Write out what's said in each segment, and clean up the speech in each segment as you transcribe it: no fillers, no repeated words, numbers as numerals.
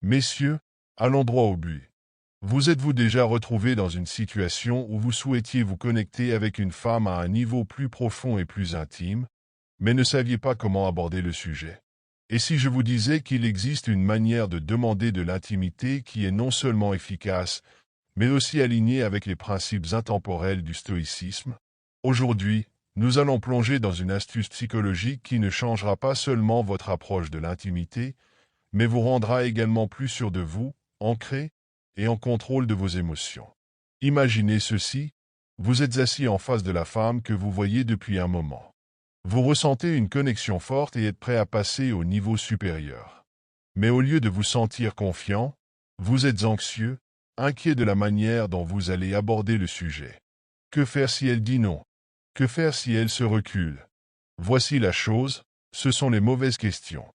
Messieurs, allons droit au but. Vous êtes-vous déjà retrouvé dans une situation où vous souhaitiez vous connecter avec une femme à un niveau plus profond et plus intime, mais ne saviez pas comment aborder le sujet? Et si je vous disais qu'il existe une manière de demander de l'intimité qui est non seulement efficace, mais aussi alignée avec les principes intemporels du stoïcisme? Aujourd'hui, nous allons plonger dans une astuce psychologique qui ne changera pas seulement votre approche de l'intimité, mais vous rendra également plus sûr de vous, ancré et en contrôle de vos émotions. Imaginez ceci, vous êtes assis en face de la femme que vous voyez depuis un moment. Vous ressentez une connexion forte et êtes prêt à passer au niveau supérieur. Mais au lieu de vous sentir confiant, vous êtes anxieux, inquiet de la manière dont vous allez aborder le sujet. Que faire si elle dit non? Que faire si elle se recule? Voici la chose, ce sont les mauvaises questions.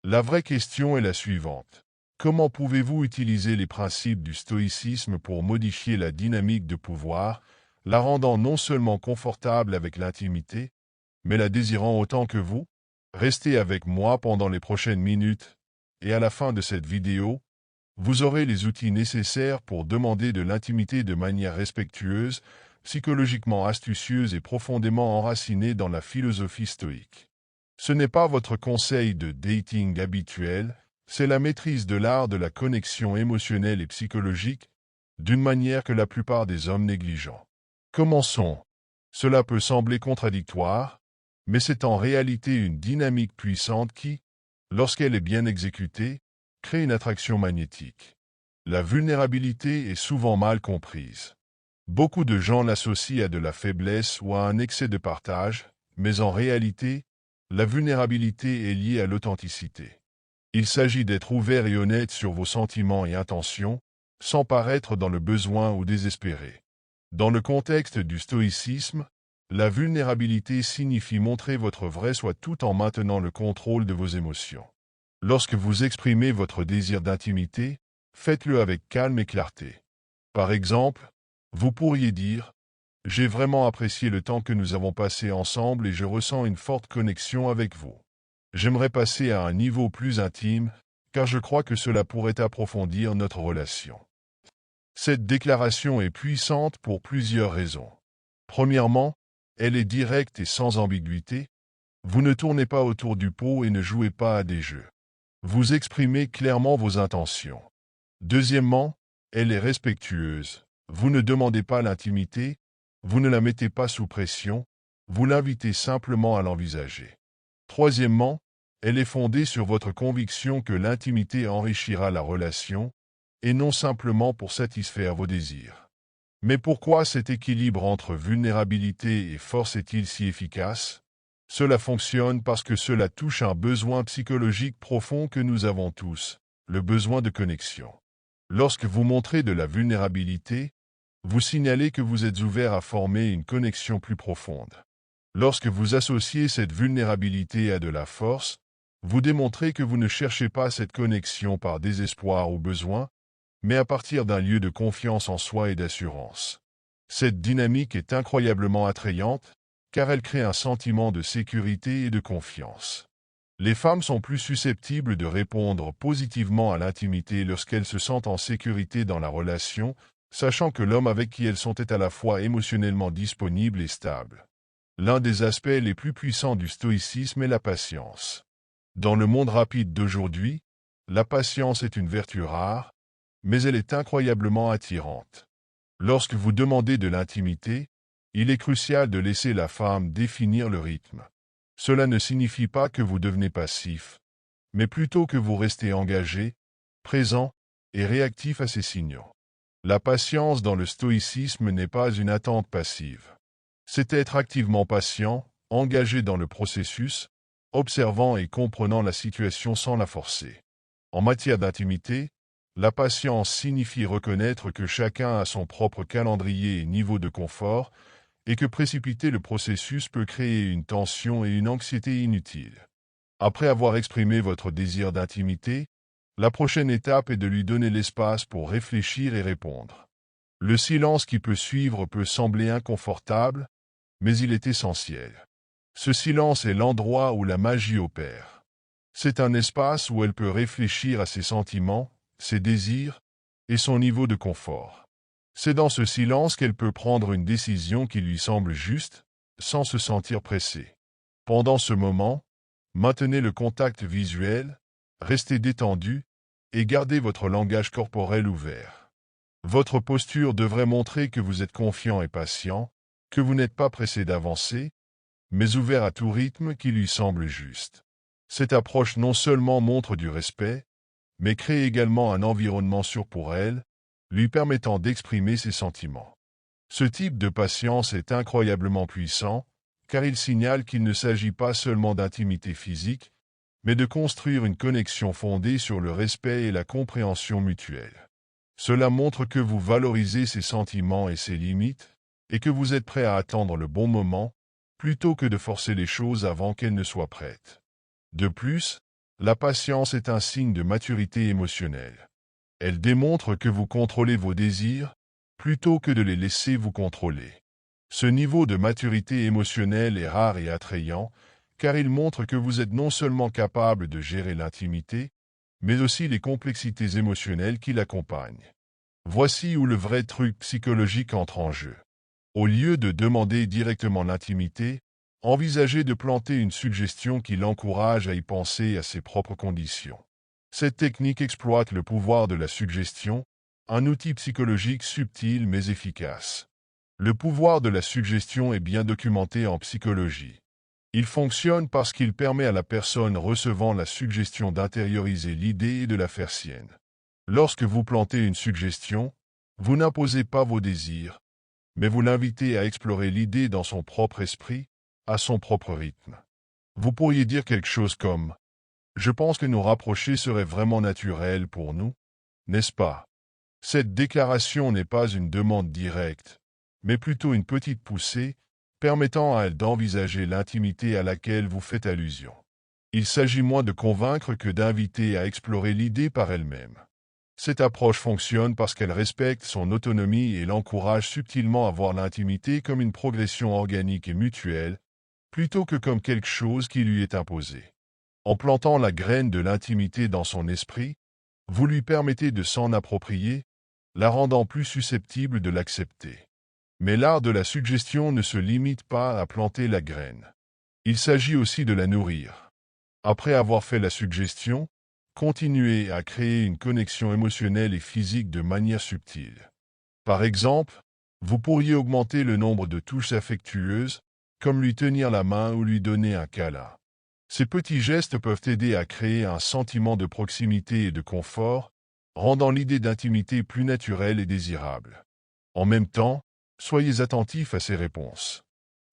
La vraie question est la suivante. Comment pouvez-vous utiliser les principes du stoïcisme pour modifier la dynamique de pouvoir, la rendant non seulement confortable avec l'intimité, mais la désirant autant que vous? Restez avec moi pendant les prochaines minutes, et à la fin de cette vidéo, vous aurez les outils nécessaires pour demander de l'intimité de manière respectueuse, psychologiquement astucieuse et profondément enracinée dans la philosophie stoïque. Ce n'est pas votre conseil de dating habituel, c'est la maîtrise de l'art de la connexion émotionnelle et psychologique, d'une manière que la plupart des hommes négligent. Commençons. Cela peut sembler contradictoire, mais c'est en réalité une dynamique puissante qui, lorsqu'elle est bien exécutée, crée une attraction magnétique. La vulnérabilité est souvent mal comprise. Beaucoup de gens l'associent à de la faiblesse ou à un excès de partage, mais en réalité, la vulnérabilité est liée à l'authenticité. Il s'agit d'être ouvert et honnête sur vos sentiments et intentions, sans paraître dans le besoin ou désespéré. Dans le contexte du stoïcisme, la vulnérabilité signifie montrer votre vrai soi tout en maintenant le contrôle de vos émotions. Lorsque vous exprimez votre désir d'intimité, faites-le avec calme et clarté. Par exemple, vous pourriez dire « J'ai vraiment apprécié le temps que nous avons passé ensemble et je ressens une forte connexion avec vous. J'aimerais passer à un niveau plus intime, car je crois que cela pourrait approfondir notre relation. » Cette déclaration est puissante pour plusieurs raisons. Premièrement, elle est directe et sans ambiguïté. Vous ne tournez pas autour du pot et ne jouez pas à des jeux. Vous exprimez clairement vos intentions. Deuxièmement, elle est respectueuse. Vous ne demandez pas l'intimité, vous ne la mettez pas sous pression, vous l'invitez simplement à l'envisager. Troisièmement, elle est fondée sur votre conviction que l'intimité enrichira la relation, et non simplement pour satisfaire vos désirs. Mais pourquoi cet équilibre entre vulnérabilité et force est-il si efficace? Cela fonctionne parce que cela touche un besoin psychologique profond que nous avons tous, le besoin de connexion. Lorsque vous montrez de la vulnérabilité, vous signalez que vous êtes ouvert à former une connexion plus profonde. Lorsque vous associez cette vulnérabilité à de la force, vous démontrez que vous ne cherchez pas cette connexion par désespoir ou besoin, mais à partir d'un lieu de confiance en soi et d'assurance. Cette dynamique est incroyablement attrayante, car elle crée un sentiment de sécurité et de confiance. Les femmes sont plus susceptibles de répondre positivement à l'intimité lorsqu'elles se sentent en sécurité dans la relation, sachant que l'homme avec qui elles sont est à la fois émotionnellement disponible et stable. L'un des aspects les plus puissants du stoïcisme est la patience. Dans le monde rapide d'aujourd'hui, la patience est une vertu rare, mais elle est incroyablement attirante. Lorsque vous demandez de l'intimité, il est crucial de laisser la femme définir le rythme. Cela ne signifie pas que vous devenez passif, mais plutôt que vous restez engagé, présent et réactif à ces signaux. La patience dans le stoïcisme n'est pas une attente passive. C'est être activement patient, engagé dans le processus, observant et comprenant la situation sans la forcer. En matière d'intimité, la patience signifie reconnaître que chacun a son propre calendrier et niveau de confort, et que précipiter le processus peut créer une tension et une anxiété inutiles. Après avoir exprimé votre désir d'intimité, la prochaine étape est de lui donner l'espace pour réfléchir et répondre. Le silence qui peut suivre peut sembler inconfortable, mais il est essentiel. Ce silence est l'endroit où la magie opère. C'est un espace où elle peut réfléchir à ses sentiments, ses désirs et son niveau de confort. C'est dans ce silence qu'elle peut prendre une décision qui lui semble juste, sans se sentir pressée. Pendant ce moment, maintenez le contact visuel, restez détendu et gardez votre langage corporel ouvert. Votre posture devrait montrer que vous êtes confiant et patient, que vous n'êtes pas pressé d'avancer, mais ouvert à tout rythme qui lui semble juste. Cette approche non seulement montre du respect, mais crée également un environnement sûr pour elle, lui permettant d'exprimer ses sentiments. Ce type de patience est incroyablement puissant, car il signale qu'il ne s'agit pas seulement d'intimité physique, mais de construire une connexion fondée sur le respect et la compréhension mutuelle. Cela montre que vous valorisez ses sentiments et ses limites, et que vous êtes prêt à attendre le bon moment, plutôt que de forcer les choses avant qu'elles ne soient prêtes. De plus, la patience est un signe de maturité émotionnelle. Elle démontre que vous contrôlez vos désirs, plutôt que de les laisser vous contrôler. Ce niveau de maturité émotionnelle est rare et attrayant, car il montre que vous êtes non seulement capable de gérer l'intimité, mais aussi les complexités émotionnelles qui l'accompagnent. Voici où le vrai truc psychologique entre en jeu. Au lieu de demander directement l'intimité, envisagez de planter une suggestion qui l'encourage à y penser à ses propres conditions. Cette technique exploite le pouvoir de la suggestion, un outil psychologique subtil mais efficace. Le pouvoir de la suggestion est bien documenté en psychologie. Il fonctionne parce qu'il permet à la personne recevant la suggestion d'intérioriser l'idée et de la faire sienne. Lorsque vous plantez une suggestion, vous n'imposez pas vos désirs, mais vous l'invitez à explorer l'idée dans son propre esprit, à son propre rythme. Vous pourriez dire quelque chose comme « Je pense que nous rapprocher serait vraiment naturel pour nous, n'est-ce pas ?» Cette déclaration n'est pas une demande directe, mais plutôt une petite poussée, permettant à elle d'envisager l'intimité à laquelle vous faites allusion. Il s'agit moins de convaincre que d'inviter à explorer l'idée par elle-même. Cette approche fonctionne parce qu'elle respecte son autonomie et l'encourage subtilement à voir l'intimité comme une progression organique et mutuelle, plutôt que comme quelque chose qui lui est imposé. En plantant la graine de l'intimité dans son esprit, vous lui permettez de s'en approprier, la rendant plus susceptible de l'accepter. Mais l'art de la suggestion ne se limite pas à planter la graine. Il s'agit aussi de la nourrir. Après avoir fait la suggestion, continuez à créer une connexion émotionnelle et physique de manière subtile. Par exemple, vous pourriez augmenter le nombre de touches affectueuses, comme lui tenir la main ou lui donner un câlin. Ces petits gestes peuvent aider à créer un sentiment de proximité et de confort, rendant l'idée d'intimité plus naturelle et désirable. En même temps, soyez attentif à ses réponses.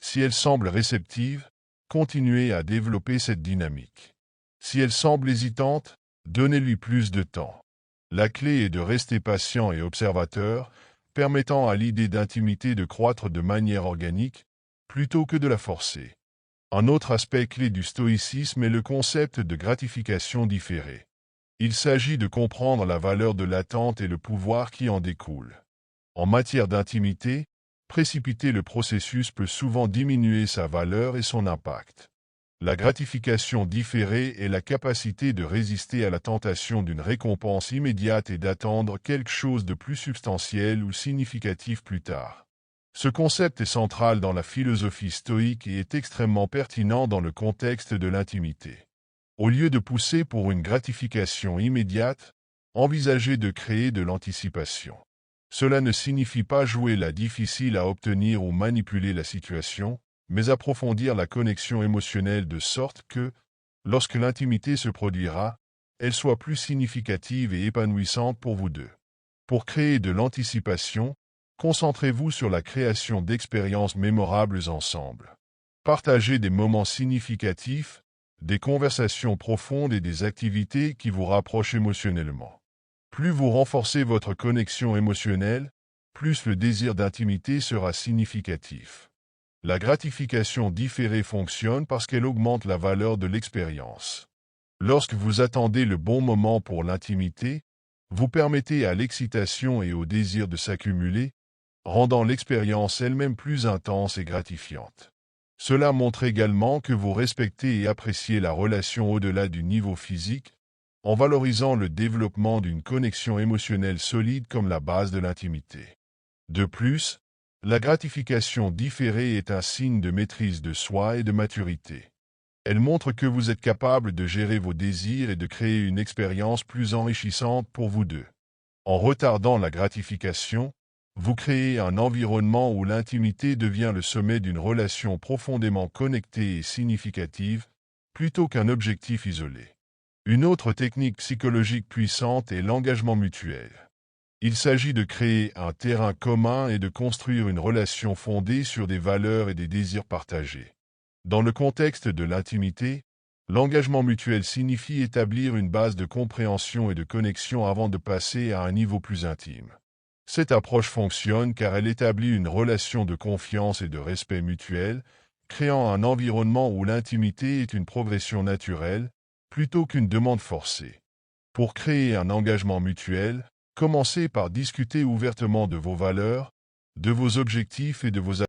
Si elle semble réceptive, continuez à développer cette dynamique. Si elle semble hésitante, donnez-lui plus de temps. La clé est de rester patient et observateur, permettant à l'idée d'intimité de croître de manière organique, plutôt que de la forcer. Un autre aspect clé du stoïcisme est le concept de gratification différée. Il s'agit de comprendre la valeur de l'attente et le pouvoir qui en découle. En matière d'intimité, précipiter le processus peut souvent diminuer sa valeur et son impact. La gratification différée est la capacité de résister à la tentation d'une récompense immédiate et d'attendre quelque chose de plus substantiel ou significatif plus tard. Ce concept est central dans la philosophie stoïque et est extrêmement pertinent dans le contexte de l'intimité. Au lieu de pousser pour une gratification immédiate, envisagez de créer de l'anticipation. Cela ne signifie pas jouer la difficile à obtenir ou manipuler la situation, mais approfondir la connexion émotionnelle de sorte que, lorsque l'intimité se produira, elle soit plus significative et épanouissante pour vous deux. Pour créer de l'anticipation, concentrez-vous sur la création d'expériences mémorables ensemble. Partagez des moments significatifs, des conversations profondes et des activités qui vous rapprochent émotionnellement. Plus vous renforcez votre connexion émotionnelle, plus le désir d'intimité sera significatif. La gratification différée fonctionne parce qu'elle augmente la valeur de l'expérience. Lorsque vous attendez le bon moment pour l'intimité, vous permettez à l'excitation et au désir de s'accumuler, rendant l'expérience elle-même plus intense et gratifiante. Cela montre également que vous respectez et appréciez la relation au-delà du niveau physique, en valorisant le développement d'une connexion émotionnelle solide comme la base de l'intimité. De plus, la gratification différée est un signe de maîtrise de soi et de maturité. Elle montre que vous êtes capable de gérer vos désirs et de créer une expérience plus enrichissante pour vous deux. En retardant la gratification, vous créez un environnement où l'intimité devient le sommet d'une relation profondément connectée et significative, plutôt qu'un objectif isolé. Une autre technique psychologique puissante est l'engagement mutuel. Il s'agit de créer un terrain commun et de construire une relation fondée sur des valeurs et des désirs partagés. Dans le contexte de l'intimité, l'engagement mutuel signifie établir une base de compréhension et de connexion avant de passer à un niveau plus intime. Cette approche fonctionne car elle établit une relation de confiance et de respect mutuel, créant un environnement où l'intimité est une progression naturelle, plutôt qu'une demande forcée. Pour créer un engagement mutuel, commencez par discuter ouvertement de vos valeurs, de vos objectifs et de vos attentes.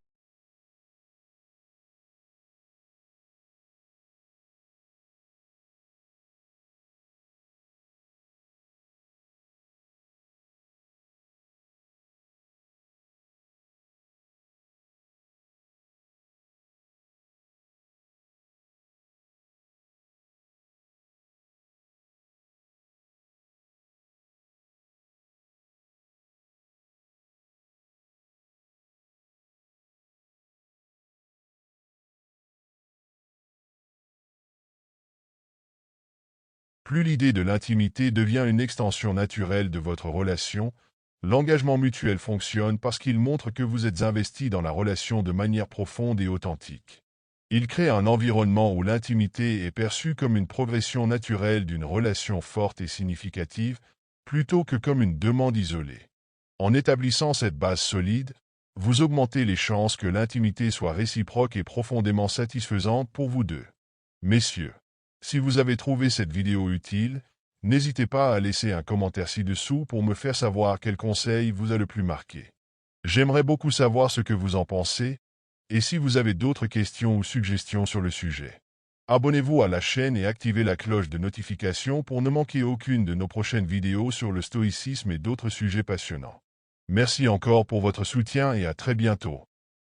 Plus l'idée de l'intimité devient une extension naturelle de votre relation, l'engagement mutuel fonctionne parce qu'il montre que vous êtes investi dans la relation de manière profonde et authentique. Il crée un environnement où l'intimité est perçue comme une progression naturelle d'une relation forte et significative, plutôt que comme une demande isolée. En établissant cette base solide, vous augmentez les chances que l'intimité soit réciproque et profondément satisfaisante pour vous deux. Messieurs, si vous avez trouvé cette vidéo utile, n'hésitez pas à laisser un commentaire ci-dessous pour me faire savoir quel conseil vous a le plus marqué. J'aimerais beaucoup savoir ce que vous en pensez, et si vous avez d'autres questions ou suggestions sur le sujet. Abonnez-vous à la chaîne et activez la cloche de notification pour ne manquer aucune de nos prochaines vidéos sur le stoïcisme et d'autres sujets passionnants. Merci encore pour votre soutien et à très bientôt.